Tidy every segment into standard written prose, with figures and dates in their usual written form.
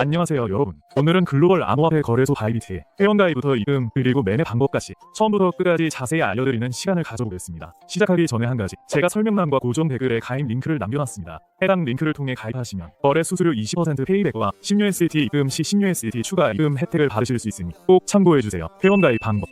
안녕하세요 여러분. 오늘은 글로벌 암호화폐 거래소 바이비트의 회원가입부터 입금 그리고 매매 방법까지 처음부터 끝까지 자세히 알려드리는 시간을 가져보겠습니다. 시작하기 전에 한 가지, 제가 설명란과 고정 댓글에 가입 링크를 남겨놨습니다. 해당 링크를 통해 가입하시면 거래 수수료 20% 페이백과 10USDT 입금 시 10USDT 추가 입금 혜택을 받으실 수 있으니 꼭 참고해주세요. 회원가입 방법,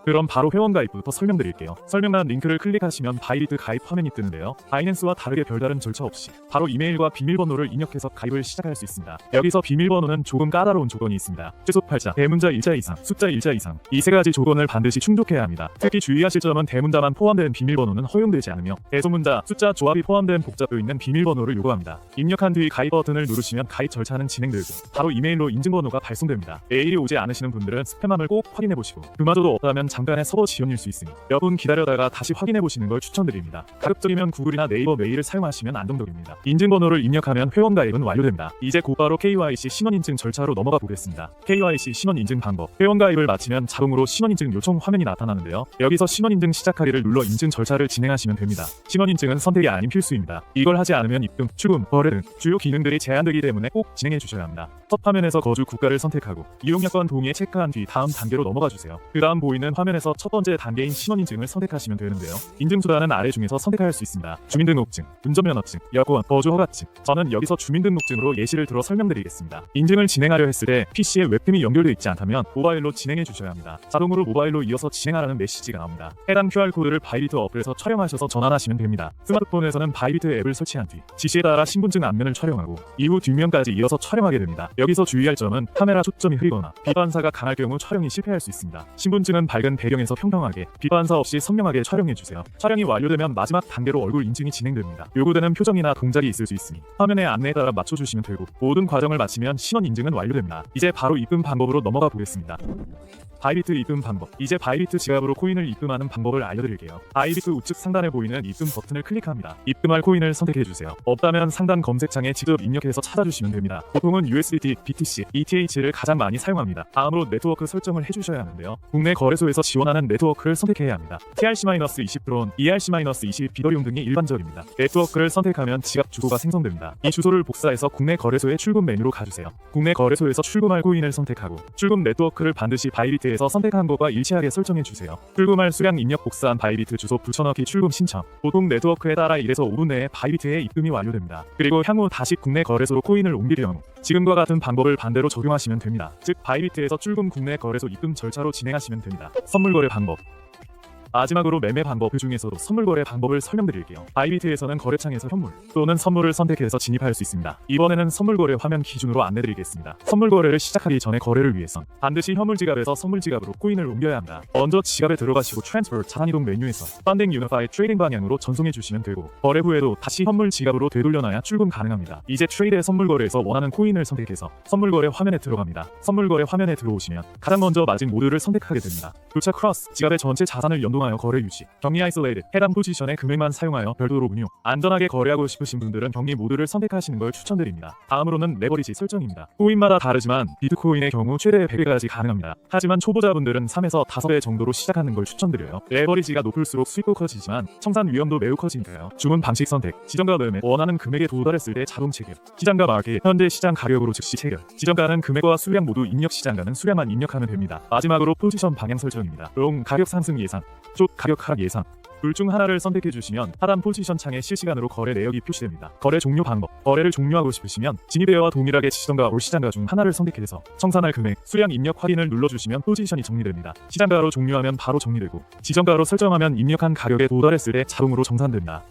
그럼 바로 회원가입부터 설명드릴게요. 설명란 링크를 클릭하시면 바이비트 가입 화면이 뜨는데요. 바이낸스와 다르게 별다른 절차 없이 바로 이메일과 비밀번호를 입력해서 가입을 시작할 수 있습니다. 여기서 비밀번호는 조금 까다로운 조건이 있습니다. 최소 8자, 대문자 1자 이상, 숫자 1자 이상, 이 세 가지 조건을 반드시 충족해야 합니다. 특히 주의하실 점은 대문자만 포함된 비밀번호는 허용되지 않으며 대소문자, 숫자 조합이 포함된 복잡도 있는 비밀번호를 요구합니다. 입력한 뒤 가입 버튼을 누르시면 가입 절차는 진행되고 바로 이메일로 인증번호가 발송됩니다. 메일이 오지 않으시는 분들은 스팸함을 꼭 확인해보시고 그마저도 없다면 잠깐의 서버 지연일 수 있으니 몇 분 기다려다가 다시 확인해보시는 걸 추천드립니다. 가급적이면 구글이나 네이버 메일을 사용하시면 안정적입니다. 인증번호를 입력하면 회원가입은 완료됩니다. 이제 곧바로 KYC 신원인증 절차로 넘어가 보겠습니다. KYC 신원인증 방법, 회원가입을 마치면 자동으로 신원인증 요청 화면이 나타나는데요. 여기서 신원인증 시작하기를 눌러 인증 절차를 진행하시면 됩니다. 신원인증은 선택이 아닌 필수입니다. 이걸 하지 않으면 입금, 출금, 거래 등 주요 기능들이 제한되기 때문에 꼭 진행해 주셔야 합니다. 첫 화면에서 거주 국가를 선택하고 이용여건 동의에 체크한 뒤 다음 단계로 넘어가 주세요. 그 다음 보이는 화면에서 첫 번째 단계인 신원인증을 선택하시면 되는데요. 인증수단은 아래 중에서 선택할 수 있습니다. 주민등록증, 운전면허증, 여권, 거주허가증. 저는 여기서 주민등록증으로 예시를 들어 설명드리겠습니다. 인증을 진행하려 했을 때 PC에 웹캠이 연결되어 있지 않다면 모바일로 진행해 주셔야 합니다. 자동으로 모바일로 이어서 진행하라는 메시지가 나옵니다. 해당 QR코드를 바이비트 어플에서 촬영하셔서 전환하시면 됩니다. 스마트폰에서는 바이비트 앱을 설치한 뒤 지시에 따라 신분증 앞면을 촬영하고 이후 뒷면까지 이어서 촬영하게 됩니다. 여기서 주의할 점은 카메라 초점이 흐리거나 빛반사가 강할 경우 촬영이 실패할 수 있습니다. 신분증은 밝은 배경에서 평평하게 빛반사 없이 선명하게 촬영해주세요. 촬영이 완료되면 마지막 단계로 얼굴 인증이 진행됩니다. 요구되는 표정이나 동작이 있을 수 있으니 화면의 안내에 따라 맞춰주시면 되고 모든 과정을 마치면 신원 인증은 완료됩니다. 이제 바로 입금 방법으로 넘어가 보겠습니다. 바이비트 입금 방법, 이제 바이비트 지갑으로 코인을 입금하는 방법을 알려드릴게요. 바이비트 우측 상단에 보이는 입금 버튼을 클릭합니다. 입금할 코인을 선택해주세요. 없다면 상단 검색창에 직접 입력해서 찾아주시면 됩니다. 보통은 USDT, BTC, ETH를 가장 많이 사용합니다. 다음으로 네트워크 설정을 해주셔야 하는데요. 국내 거래소에서 지원하는 네트워크를 선택해야 합니다. TRC-20 트론, ERC-20 비더리움 등이 일반적입니다. 네트워크를 선택하면 지갑 주소가 생성됩니다. 이 주소를 복사해서 국내 거래소의 출금 메뉴로 가주세요. 국내 거래소에서 출금할 코인을 선택하고 출금 네트워크를 반드시 바이비트 에서 선택한 것과 일치하게 설정해 주세요. 출금할 수량 입력 복사한 바이비트 주소 붙여넣기 출금 신청. 보통 네트워크에 따라 1에서 5분 내에 바이비트에 입금이 완료됩니다. 그리고 향후 다시 국내 거래소로 코인을 옮길 경우 지금과 같은 방법을 반대로 적용하시면 됩니다. 즉 바이비트에서 출금 국내 거래소 입금 절차로 진행하시면 됩니다. 선물 거래 방법, 마지막으로 매매 방법, 그 중에서도 선물 거래 방법을 설명드릴게요. 바이비트에서는 거래창에서 현물 또는 선물을 선택해서 진입할 수 있습니다. 이번에는 선물 거래 화면 기준으로 안내드리겠습니다. 선물 거래를 시작하기 전에 거래를 위해선 반드시 현물 지갑에서 선물 지갑으로 코인을 옮겨야 합니다. 먼저 지갑에 들어가시고 트랜스퍼 자산이동 메뉴에서 펀딩 유니파이 트레이딩 방향으로 전송해 주시면 되고 거래 후에도 다시 현물 지갑으로 되돌려놔야 출금 가능합니다. 이제 트레이드의 선물 거래에서 원하는 코인을 선택해서 선물 거래 화면에 들어갑니다. 선물 거래 화면에 들어오시면 가장 먼저 마진 모드를 선택하게 됩니다. 교차 크로스, 지갑의 전체 자산을 연동하여 거래 유지, 격리 아이솔레이드, 해당 포지션의 금액만 사용하여 별도로 운용, 안전하게 거래하고 싶으신 분들은 격리 모드를 선택하시는 걸 추천드립니다. 다음으로는 레버리지 설정입니다. 코인마다 다르지만 비트코인의 경우 최대 100배까지 가능합니다. 하지만 초보자분들은 3에서 5배 정도로 시작하는 걸 추천드려요. 레버리지가 높을수록 수익도 커지지만 청산 위험도 매우 커지니까요. 주문 방식 선택, 지정가 매매, 원하는 금액에 도달했을 때 자동 체결, 시장가 마켓, 현재 시장 가격으로 즉시 체결, 지정가는 금액과 수량 모두 입력, 시장가는 수량만 입력하면 됩니다. 마지막으로 포지션 방향 설정입니다. 롱 가격 상승 예상, 숏 가격 하락 예상, 둘 중 하나를 선택해 주시면 하단 포지션 창에 실시간으로 거래 내역이 표시됩니다. 거래 종료 방법, 거래를 종료하고 싶으시면 진입대와 동일하게 지정가 올 시장가 중 하나를 선택해서 청산할 금액, 수량 입력 확인을 눌러주시면 포지션이 정리됩니다. 시장가로 종료하면 바로 정리되고 지정가로 설정하면 입력한 가격에 도달했을 때 자동으로 정산됩니다.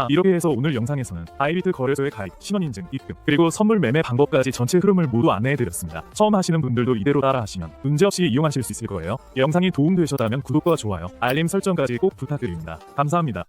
이렇게 해서 오늘 영상에서는 바이비트 거래소의 가입, 신원인증, 입금, 그리고 선물 매매 방법까지 전체 흐름을 모두 안내해드렸습니다. 처음 하시는 분들도 이대로 따라하시면 문제없이 이용하실 수 있을 거예요. 영상이 도움되셨다면 구독과 좋아요, 알림 설정까지 꼭 부탁드립니다. 감사합니다.